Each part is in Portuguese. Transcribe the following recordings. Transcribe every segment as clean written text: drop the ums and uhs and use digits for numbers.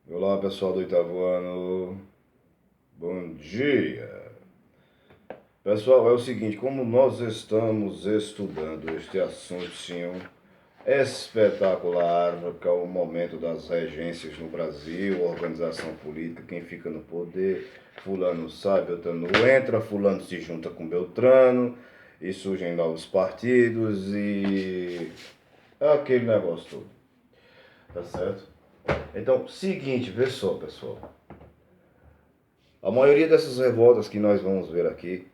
Olá pessoal do oitavo ano, bom dia. Pessoal, é o seguinte, como nós estamos estudando este assuntinho espetacular, que é o momento das regências no Brasil, organização política, quem fica no poder, fulano sai, Beltrano entra, fulano se junta com Beltrano, e surgem novos partidos e aquele negócio todo, tá certo? Então, seguinte, vê só, pessoal. A maioria dessas revoltas que nós vamos ver aqui,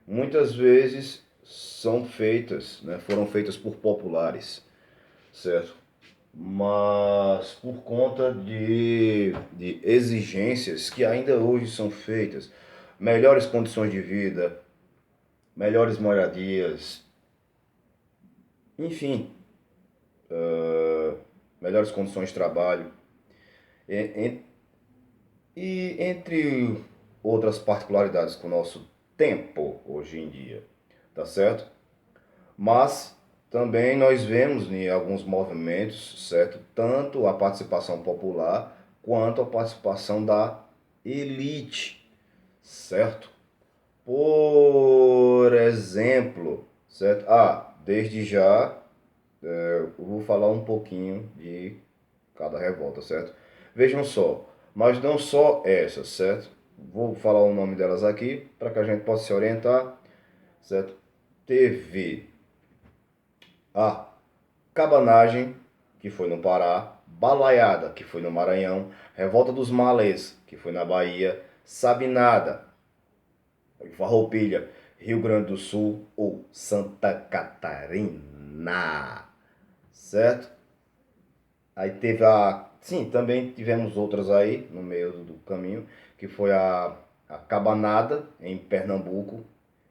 muitas vezes são feitas, né, foram feitas por populares, certo? Mas por conta de exigências que ainda hoje são feitas, melhores condições de vida, melhores moradias, enfim, melhores condições de trabalho, e, e entre outras particularidades com o nosso tempo hoje em dia, tá certo? Mas também nós vemos em alguns movimentos, certo? Tanto a participação popular quanto a participação da elite, certo? Por exemplo, certo? Desde já eu vou falar um pouquinho de cada revolta, certo? Vejam só, mas não só essas, certo? Vou falar o nome delas aqui para que a gente possa se orientar, certo? Teve a Cabanagem, que foi no Pará, Balaiada, que foi no Maranhão, Revolta dos Malês, que foi na Bahia, Sabinada, Farroupilha, Rio Grande do Sul ou Santa Catarina, certo? Aí teve sim, também tivemos outras aí no meio do caminho, que foi a Cabanada, em Pernambuco,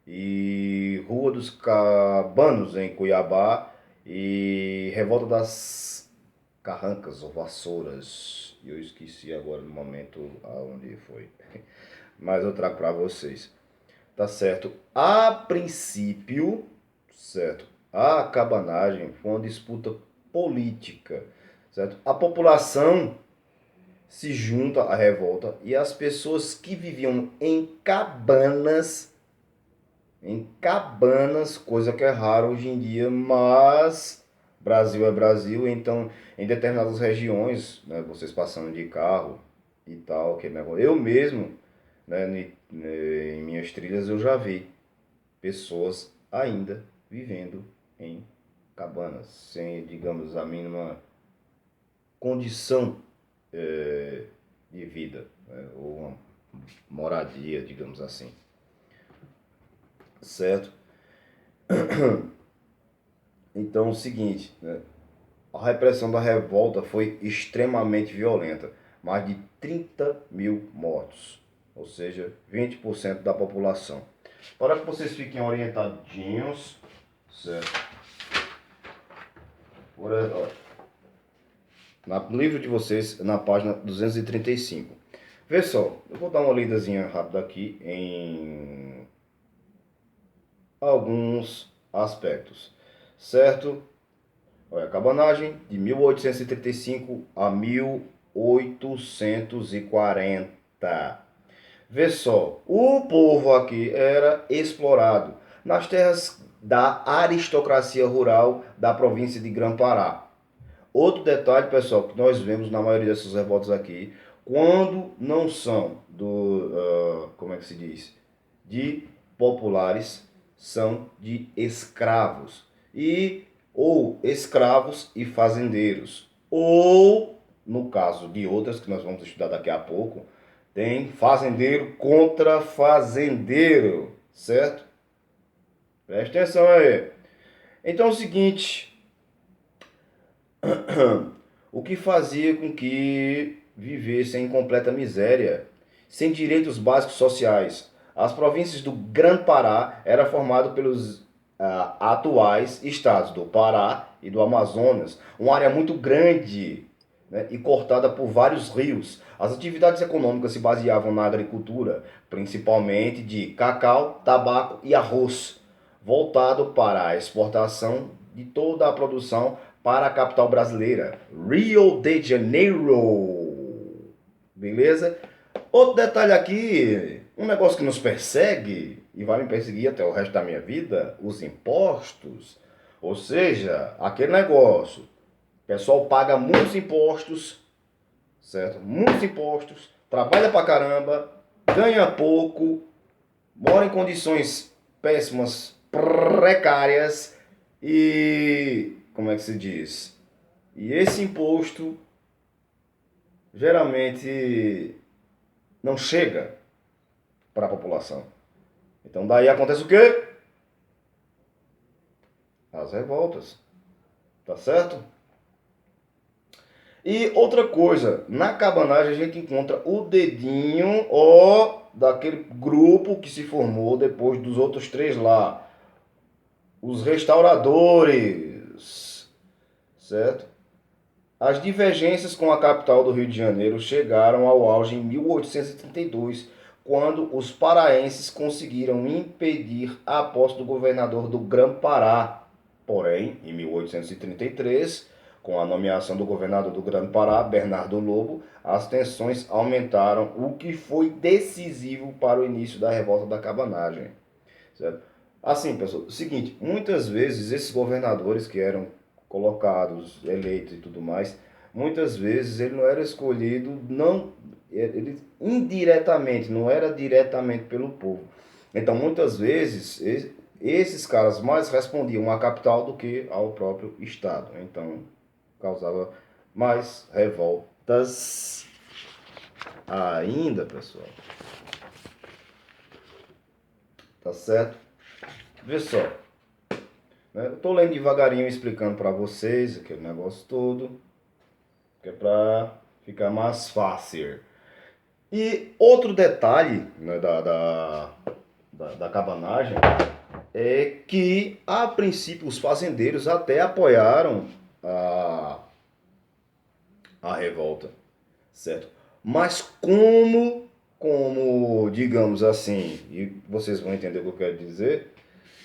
e Rua dos Cabanos, em Cuiabá, e Revolta das Carrancas ou Vassouras. Eu esqueci agora no momento aonde foi, mas eu trago para vocês. Tá certo? A princípio, certo? A cabanagem foi uma disputa política, certo? A população se junta à revolta e as pessoas que viviam em cabanas, coisa que é raro hoje em dia, mas Brasil é Brasil, então em determinadas regiões, né, vocês passando de carro e tal, aquele negócio. Eu mesmo, né, em minhas trilhas eu já vi pessoas ainda vivendo em cabanas, sem, digamos, a mínima condição de vida, né, ou uma moradia, digamos assim, certo? Então, é o seguinte, né, a repressão da revolta foi extremamente violenta, mais de 30 mil mortos, ou seja, 20% da população. Para que vocês fiquem orientadinhos, certo? No livro de vocês, na página 235. Vê só, eu vou dar uma lidazinha rápida aqui em alguns aspectos, certo? Olha, a cabanagem de 1835 a 1840. Vê só, o povo aqui era explorado nas terras da aristocracia rural da província de Grã-Pará. Outro detalhe, pessoal, que nós vemos na maioria dessas revoltas aqui, quando não são como é que se diz? De populares, são de escravos. Ou escravos e fazendeiros. Ou, no caso de outras que nós vamos estudar daqui a pouco, tem fazendeiro contra fazendeiro, certo? Preste atenção aí. Então é o seguinte, o que fazia com que vivessem em completa miséria, sem direitos básicos sociais. As províncias do Grã-Pará eram formadas pelos atuais estados do Pará e do Amazonas, uma área muito grande, né, e cortada por vários rios. As atividades econômicas se baseavam na agricultura, principalmente de cacau, tabaco e arroz, voltado para a exportação de toda a produção para a capital brasileira, Rio de Janeiro. Beleza? Outro detalhe aqui, um negócio que nos persegue e vai me perseguir até o resto da minha vida, os impostos. Ou seja, aquele negócio, o pessoal paga muitos impostos, certo? Muitos impostos, trabalha pra caramba, ganha pouco, mora em condições péssimas, precárias e, como é que se diz? E esse imposto geralmente não chega para a população. Então daí acontece o quê? As revoltas. Tá certo? E outra coisa, na cabanagem a gente encontra o dedinho, ó, daquele grupo que se formou depois dos outros três lá. Os restauradores, certo? As divergências com a capital do Rio de Janeiro chegaram ao auge em 1832, quando os paraenses conseguiram impedir a posse do governador do Grã-Pará. Porém, em 1833, com a nomeação do governador do Grã-Pará, Bernardo Lobo, as tensões aumentaram, o que foi decisivo para o início da revolta da cabanagem. Certo? Assim, pessoal, o seguinte, muitas vezes esses governadores que eram colocados, eleitos e tudo mais, muitas vezes ele não era escolhido, não, ele indiretamente, não era diretamente pelo povo. Então, muitas vezes, esses caras mais respondiam à capital do que ao próprio Estado. Então, causava mais revoltas ainda, pessoal. Tá certo? Vê só. Né? Eu tô lendo devagarinho, explicando para vocês aquele negócio todo, que é para ficar mais fácil. E outro detalhe, né, da cabanagem é que, a princípio, os fazendeiros até apoiaram a revolta, certo? Mas como, digamos assim, e vocês vão entender o que eu quero dizer,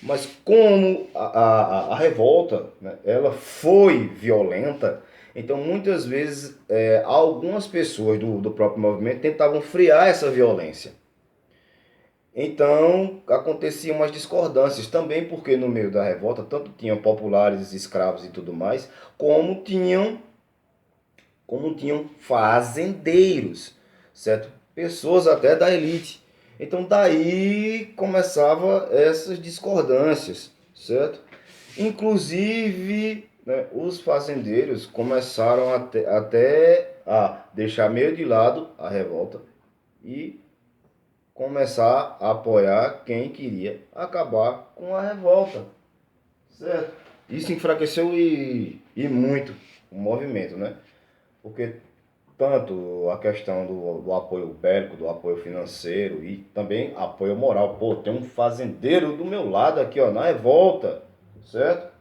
mas como a revolta, né, ela foi violenta, então muitas vezes algumas pessoas do próprio movimento tentavam frear essa violência. Então aconteciam umas discordâncias também, porque no meio da revolta tanto tinham populares, escravos e tudo mais, como tinham fazendeiros, certo? Pessoas até da elite. Então daí começava essas discordâncias, certo? Inclusive, né, os fazendeiros começaram até a deixar meio de lado a revolta e começar a apoiar quem queria acabar com a revolta, certo? Isso enfraqueceu e muito o movimento, né? Porque tanto a questão do apoio bélico, do apoio financeiro e também apoio moral. Pô, tem um fazendeiro do meu lado aqui, ó, na revolta, certo?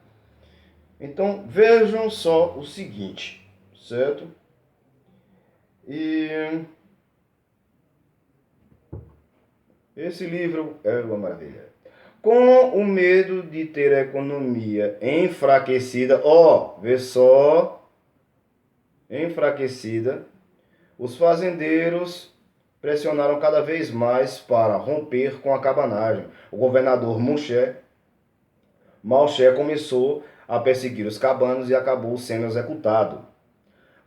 Então vejam só o seguinte, certo? E esse livro é uma maravilha. Com o medo de ter a economia enfraquecida, ó, vê só, enfraquecida, os fazendeiros pressionaram cada vez mais para romper com a cabanagem. O governador Malché começou a perseguir os cabanos e acabou sendo executado.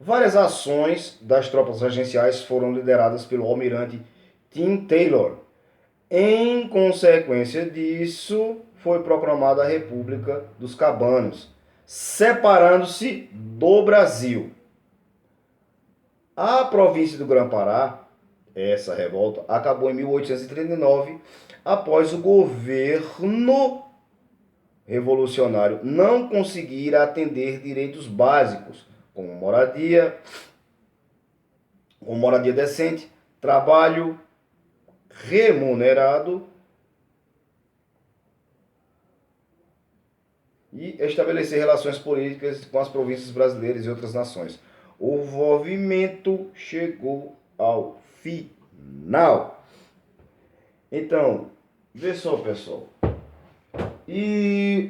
Várias ações das tropas regenciais foram lideradas pelo almirante Tim Taylor. Em consequência disso, foi proclamada a República dos Cabanos, separando-se do Brasil. A província do Grã-Pará, essa revolta, acabou em 1839, após o governo revolucionário não conseguir atender direitos básicos, como moradia decente, trabalho remunerado e estabelecer relações políticas com as províncias brasileiras e outras nações. O movimento chegou ao final. Então, vê só, pessoal. E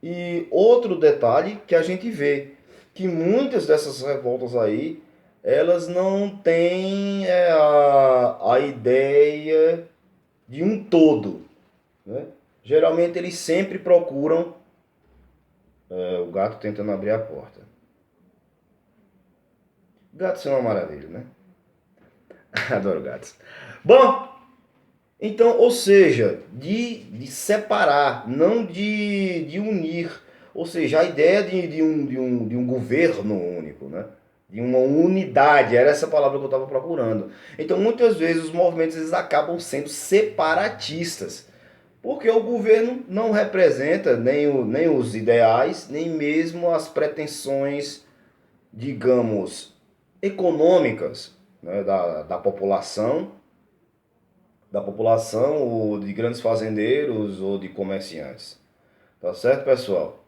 E outro detalhe que a gente vê, que muitas dessas revoltas aí, elas não têm a ideia de um todo, né? Geralmente eles sempre procuram o gato tentando abrir a porta. Gatos são uma maravilha, né? Adoro gatos. Bom, então, ou seja, de separar, não de unir. Ou seja, a ideia de um governo único, né? De uma unidade, era essa palavra que eu estava procurando. Então, muitas vezes os movimentos eles acabam sendo separatistas, porque o governo não representa nem os ideais, nem mesmo as pretensões, digamos, econômicas, né, da população, ou de grandes fazendeiros ou de comerciantes. Tá certo, pessoal?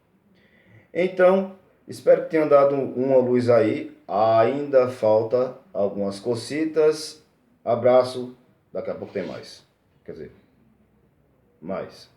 Então, espero que tenha dado uma luz aí. Ainda falta algumas cositas. Abraço. Daqui a pouco tem mais. Quer dizer, mais.